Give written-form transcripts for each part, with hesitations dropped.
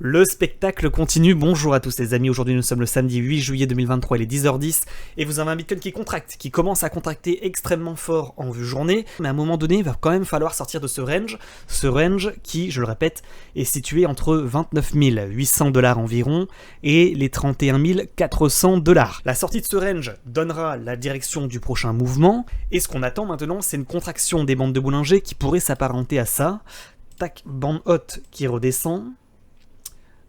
Le spectacle continue, bonjour à tous les amis, aujourd'hui nous sommes le samedi 8 juillet 2023, il est 10h10 et vous avez un Bitcoin qui contracte, qui commence à contracter extrêmement fort en vue journée, mais à un moment donné il va quand même falloir sortir de ce range qui, je le répète, est situé entre 29 800 $ environ et les 31 400 $. La sortie de ce range donnera la direction du prochain mouvement et ce qu'on attend maintenant c'est une contraction des bandes de Bollinger qui pourrait s'apparenter à ça. Tac, bande haute qui redescend.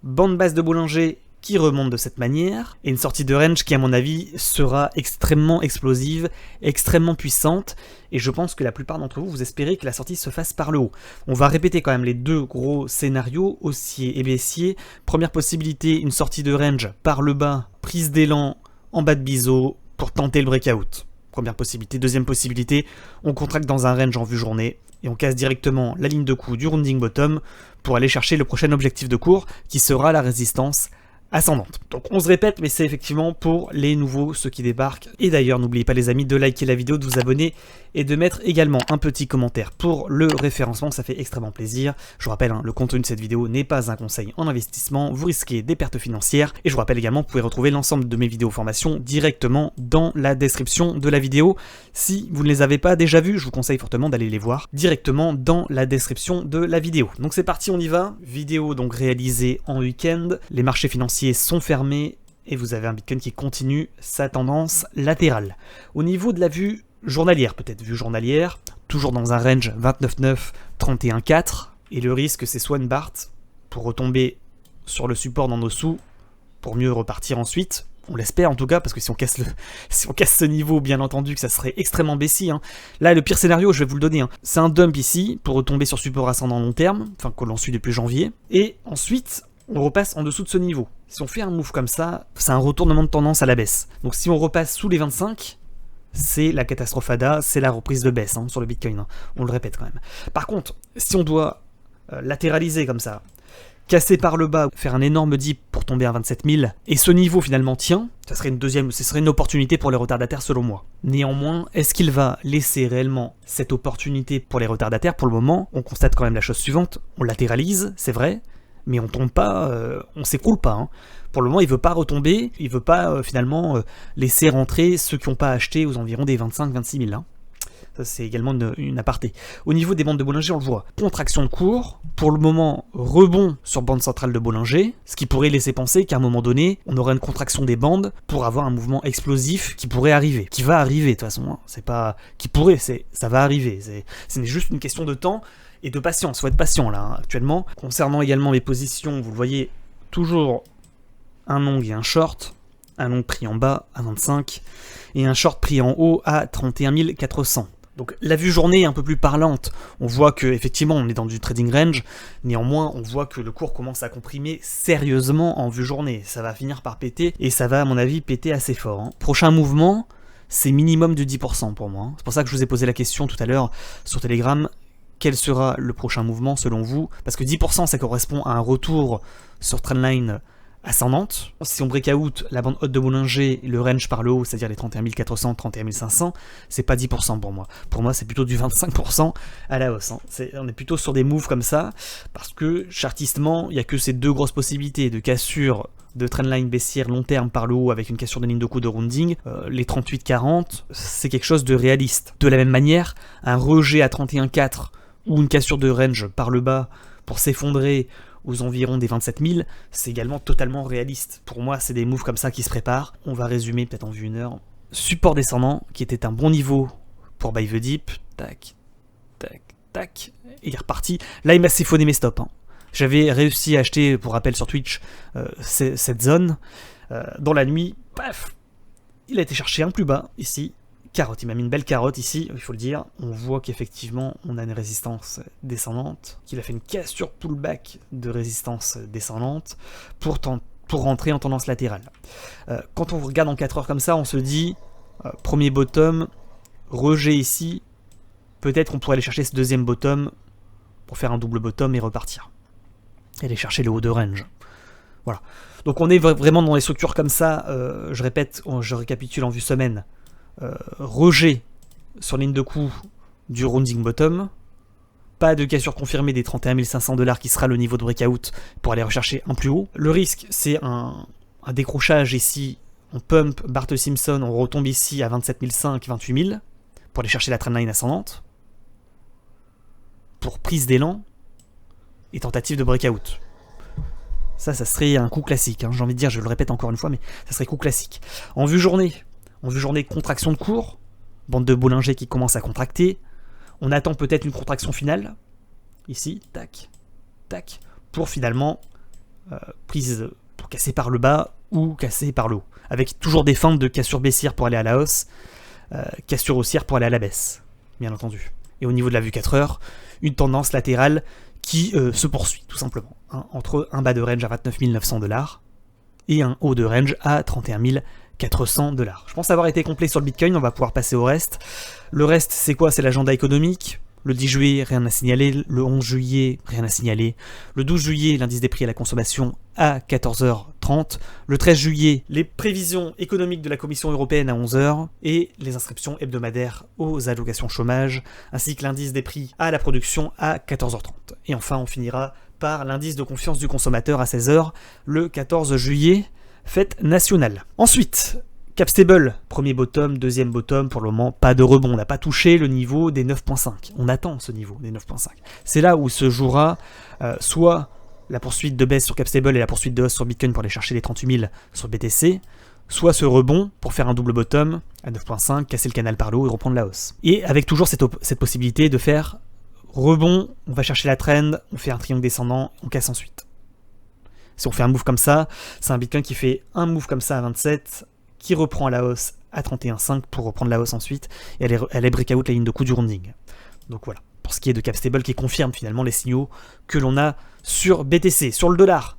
Bande basse de Bollinger qui remonte de cette manière, et une sortie de range qui à mon avis sera extrêmement explosive, extrêmement puissante, et je pense que la plupart d'entre vous, vous espérez que la sortie se fasse par le haut. On va répéter quand même les deux gros scénarios, haussier et baissier. Première possibilité, une sortie de range par le bas, prise d'élan en bas de biseau pour tenter le breakout. Première possibilité. Deuxième possibilité, on contracte dans un range en vue journée, et on casse directement la ligne de coup du rounding bottom pour aller chercher le prochain objectif de cours qui sera la résistance ascendante. Donc on se répète, mais c'est effectivement pour les nouveaux, ceux qui débarquent. Et d'ailleurs, n'oubliez pas les amis de liker la vidéo, de vous abonner et de mettre également un petit commentaire pour le référencement, ça fait extrêmement plaisir. Je vous rappelle, le contenu de cette vidéo n'est pas un conseil en investissement, vous risquez des pertes financières. Et je vous rappelle également, vous pouvez retrouver l'ensemble de mes vidéos formations directement dans la description de la vidéo. Si vous ne les avez pas déjà vues, je vous conseille fortement d'aller les voir directement dans la description de la vidéo. Donc c'est parti, on y va. Vidéo donc réalisée en week-end, les marchés financiers sont fermés et vous avez un Bitcoin qui continue sa tendance latérale. Au niveau de la vue journalière, peut-être vue journalière, toujours dans un range 29,9, 31,4, et le risque c'est soit une BART pour retomber sur le support dans nos sous pour mieux repartir ensuite. On l'espère en tout cas, parce que si on casse ce niveau, bien entendu que ça serait extrêmement baissier. Là, le pire scénario, je vais vous le donner. C'est un dump ici, pour retomber sur support ascendant long terme, enfin que l'on suit depuis janvier. Et ensuite, on repasse en dessous de ce niveau. Si on fait un move comme ça, c'est un retournement de tendance à la baisse. Donc si on repasse sous les 25, c'est la catastrophe ADA, c'est la reprise de baisse sur le Bitcoin. On le répète quand même. Par contre, si on doit latéraliser comme ça, casser par le bas, faire un énorme dip pour tomber à 27 000, et ce niveau finalement tient, ce serait une opportunité pour les retardataires selon moi. Néanmoins, est-ce qu'il va laisser réellement cette opportunité pour les retardataires? Pour le moment, on constate quand même la chose suivante, on latéralise, c'est vrai, mais on tombe pas, on s'écroule pas. Pour le moment, il veut pas retomber, il veut pas finalement laisser rentrer ceux qui n'ont pas acheté aux environs des 25-26 000. Ça, c'est également une aparté. Au niveau des bandes de Bollinger, on le voit. Contraction de cours. Pour le moment, rebond sur bande centrale de Bollinger, ce qui pourrait laisser penser qu'à un moment donné, on aura une contraction des bandes pour avoir un mouvement explosif qui pourrait arriver. Qui va arriver, de toute façon. C'est pas qui pourrait, ça va arriver. C'est juste une question de temps et de patience. Faut être patient, là, actuellement. Concernant également mes positions, vous le voyez, toujours un long et un short. Un long pris en bas à 25 et un short pris en haut à 31 400. Donc la vue journée est un peu plus parlante, on voit que effectivement on est dans du trading range, néanmoins on voit que le cours commence à comprimer sérieusement en vue journée, ça va finir par péter, et ça va à mon avis péter assez fort. Prochain mouvement, c'est minimum de 10% pour moi, c'est pour ça que je vous ai posé la question tout à l'heure sur Telegram, quel sera le prochain mouvement selon vous, parce que 10% ça correspond à un retour sur trendline ascendante. Si on breakout la bande haute de Bollinger, le range par le haut, c'est-à-dire les 31 400, 31 500, c'est pas 10% pour moi. Pour moi, c'est plutôt du 25% à la hausse. On est plutôt sur des moves comme ça, parce que chartistement, il n'y a que ces deux grosses possibilités de cassure de trendline baissière long terme par le haut avec une cassure de ligne de coup de rounding. Les 38-40, c'est quelque chose de réaliste. De la même manière, un rejet à 31,4 ou une cassure de range par le bas pour s'effondrer aux environs des 27 000, c'est également totalement réaliste. Pour moi, c'est des moves comme ça qui se préparent. On va résumer peut-être en vue 1 heure. Support descendant, qui était un bon niveau pour buy the dip. Tac, tac, tac. Et il est reparti. Là, il m'a siphonné mes stops. J'avais réussi à acheter, pour rappel sur Twitch, cette zone. Dans la nuit, paf, il a été chercher un plus bas, ici. Carotte, il m'a mis une belle carotte ici, il faut le dire. On voit qu'effectivement, on a une résistance descendante, qu'il a fait une cassure pullback de résistance descendante pour rentrer en tendance latérale. Quand on regarde en 4 heures comme ça, on se dit, premier bottom, rejet ici, peut-être on pourrait aller chercher ce deuxième bottom pour faire un double bottom et repartir. Et aller chercher le haut de range. Voilà. Donc on est vraiment dans les structures comme ça, je répète, je récapitule en vue semaine. Rejet sur ligne de coup du rounding bottom, Pas de cassure confirmée des 31 500 $ qui sera le niveau de breakout pour aller rechercher un plus haut. Le risque, c'est un décrochage ici. On pump Bart Simpson, on retombe ici à 27 500, 28 000 pour aller chercher la trendline ascendante. Pour prise d'élan et tentative de breakout. Ça serait un coup classique. J'ai envie de dire, je le répète encore une fois, mais ça serait coup classique. En vue journée, contraction de cours. Bande de Bollinger qui commence à contracter. On attend peut-être une contraction finale. Ici, tac, tac. Pour finalement prise pour casser par le bas ou casser par le haut. Avec toujours des feintes de cassure baissière pour aller à la hausse. Cassure haussière pour aller à la baisse, bien entendu. Et au niveau de la vue 4 heures, une tendance latérale qui se poursuit, tout simplement. Entre un bas de range à 29 900 $ et un haut de range à 31 400 $. Je pense avoir été complet sur le Bitcoin, on va pouvoir passer au reste. Le reste, c'est quoi? C'est l'agenda économique. Le 10 juillet, rien à signaler. Le 11 juillet, rien à signaler. Le 12 juillet, l'indice des prix à la consommation à 14h30. Le 13 juillet, les prévisions économiques de la Commission européenne à 11h. Et les inscriptions hebdomadaires aux allocations chômage, ainsi que l'indice des prix à la production à 14h30. Et enfin, on finira par l'indice de confiance du consommateur à 16h, le 14 juillet, fête nationale. Ensuite, Capstable, premier bottom, deuxième bottom, pour le moment, pas de rebond, on n'a pas touché le niveau des 9.5. On attend ce niveau des 9.5. C'est là où se jouera soit la poursuite de baisse sur Capstable et la poursuite de hausse sur Bitcoin pour aller chercher les 38 000 sur BTC, soit ce rebond pour faire un double bottom à 9.5, casser le canal par le haut et reprendre la hausse. Et avec toujours cette possibilité de faire rebond, on va chercher la trend, on fait un triangle descendant, on casse ensuite. Si on fait un move comme ça, c'est un Bitcoin qui fait un move comme ça à 27, qui reprend à la hausse à 31,5 pour reprendre la hausse ensuite, et elle est breakout la ligne de coup du rounding. Donc voilà, pour ce qui est de Capstable qui confirme finalement les signaux que l'on a sur BTC. Sur le dollar,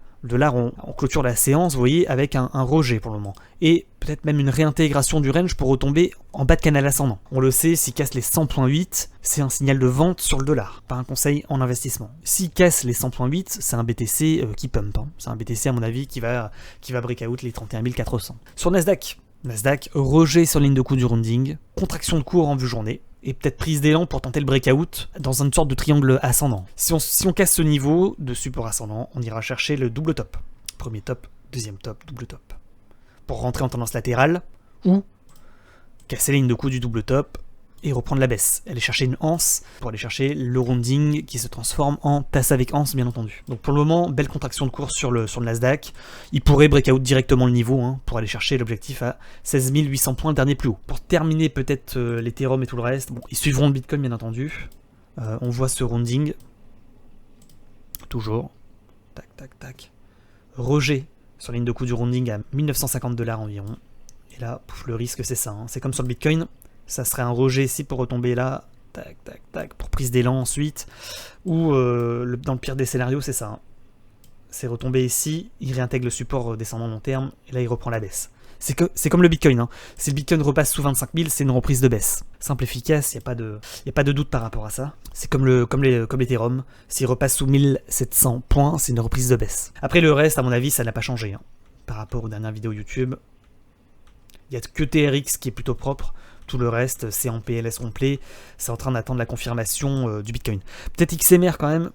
on clôture la séance, vous voyez, avec un rejet pour le moment. Et peut-être même une réintégration du range pour retomber en bas de canal ascendant. On le sait, s'il casse les 100.8, c'est un signal de vente sur le dollar, pas un conseil en investissement. S'il casse les 100.8, c'est un BTC qui pump. C'est un BTC, à mon avis, qui va breakout les 31 400. Sur Nasdaq, rejet sur ligne de coup du rounding, contraction de cours en vue journée, et peut-être prise d'élan pour tenter le breakout dans une sorte de triangle ascendant. Si on casse ce niveau de support ascendant, on ira chercher le double top. Premier top, deuxième top, double top. Pour rentrer en tendance latérale, ou casser la ligne de coup du double top et reprendre la baisse. Aller chercher une anse pour aller chercher le rounding qui se transforme en tasse avec anse, bien entendu. Donc pour le moment, belle contraction de cours sur le Nasdaq. Il pourrait breakout directement le niveau pour aller chercher l'objectif à 16 800 points, le dernier plus haut. Pour terminer peut-être l'Ethereum et tout le reste, bon, ils suivront le Bitcoin bien entendu. On voit ce rounding. Toujours. Tac, tac, tac. Rejet sur la ligne de coup du rounding à 1950 $ environ. Et là, le risque c'est ça. C'est comme sur le Bitcoin. Ça serait un rejet ici pour retomber là, tac, tac, tac, pour prise d'élan ensuite, ou dans le pire des scénarios, c'est ça. C'est retomber ici, il réintègre le support descendant long terme, et là il reprend la baisse. C'est comme le Bitcoin. Si le Bitcoin repasse sous 25 000, c'est une reprise de baisse. Simple, efficace, il n'y a pas de doute par rapport à ça. C'est comme l'Ethereum. S'il repasse sous 1700 points, c'est une reprise de baisse. Après le reste, à mon avis, ça n'a pas changé. Par rapport aux dernières vidéos YouTube, il n'y a que TRX qui est plutôt propre. Tout le reste, c'est en PLS complet. C'est en train d'attendre la confirmation du Bitcoin. Peut-être XMR quand même,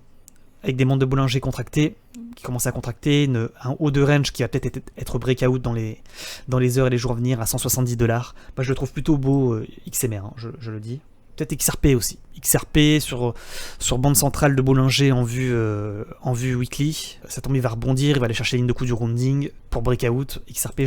avec des bandes de Bollinger contractées, qui commencent à contracter, un haut de range qui va peut-être être breakout dans les heures et les jours à venir à 170 $. Moi, je le trouve plutôt beau, XMR, je le dis. Peut-être XRP aussi. XRP sur bande centrale de Bollinger en vue weekly. Ça tombe, il va rebondir, il va aller chercher la ligne de coup du rounding pour breakout. XRP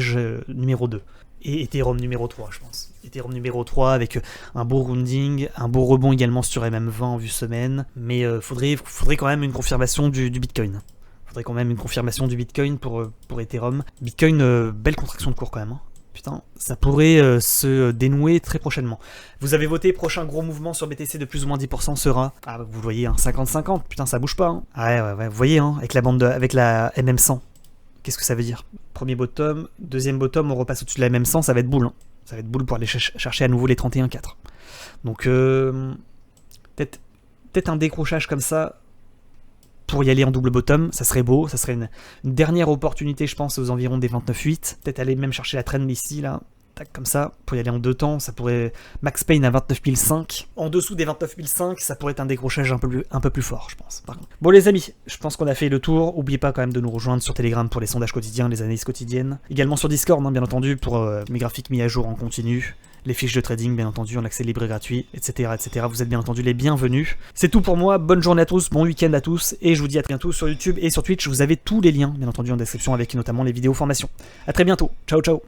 numéro 2. Et Ethereum numéro 3, je pense. Ethereum numéro 3 avec un beau rounding, un beau rebond également sur MM20 en vue semaine. Mais faudrait quand même une confirmation du Bitcoin. Faudrait quand même une confirmation du Bitcoin pour Ethereum. Bitcoin, belle contraction de cours quand même. Putain, ça pourrait se dénouer très prochainement. Vous avez voté, prochain gros mouvement sur BTC de plus ou moins 10% sera... Ah, vous le voyez, 50-50, putain, ça bouge pas. Ouais, vous voyez, avec la MM100. Qu'est-ce que ça veut dire? Premier bottom, deuxième bottom, on repasse au-dessus de la MM100, ça va être boule. Ça va être boule pour aller chercher à nouveau les 31,4. Donc, peut-être un décrochage comme ça pour y aller en double bottom, ça serait beau, ça serait une dernière opportunité, je pense, aux environs des 29,8. Peut-être aller même chercher la trend ici, là. Tac, comme ça, pour y aller en 2 temps, ça pourrait... Max Payne à 29 500. En dessous des 29 500, ça pourrait être un décrochage un peu plus fort, je pense. Par contre. Bon les amis, je pense qu'on a fait le tour. N'oubliez pas quand même de nous rejoindre sur Telegram pour les sondages quotidiens, les analyses quotidiennes. Également sur Discord, hein, bien entendu, pour mes graphiques mis à jour en continu. Les fiches de trading, bien entendu, en accès libre et gratuit, etc., etc. Vous êtes bien entendu les bienvenus. C'est tout pour moi. Bonne journée à tous, bon week-end à tous, et je vous dis à très bientôt sur YouTube et sur Twitch. Vous avez tous les liens, bien entendu, en description, avec notamment les vidéos formations. À très bientôt. Ciao, ciao.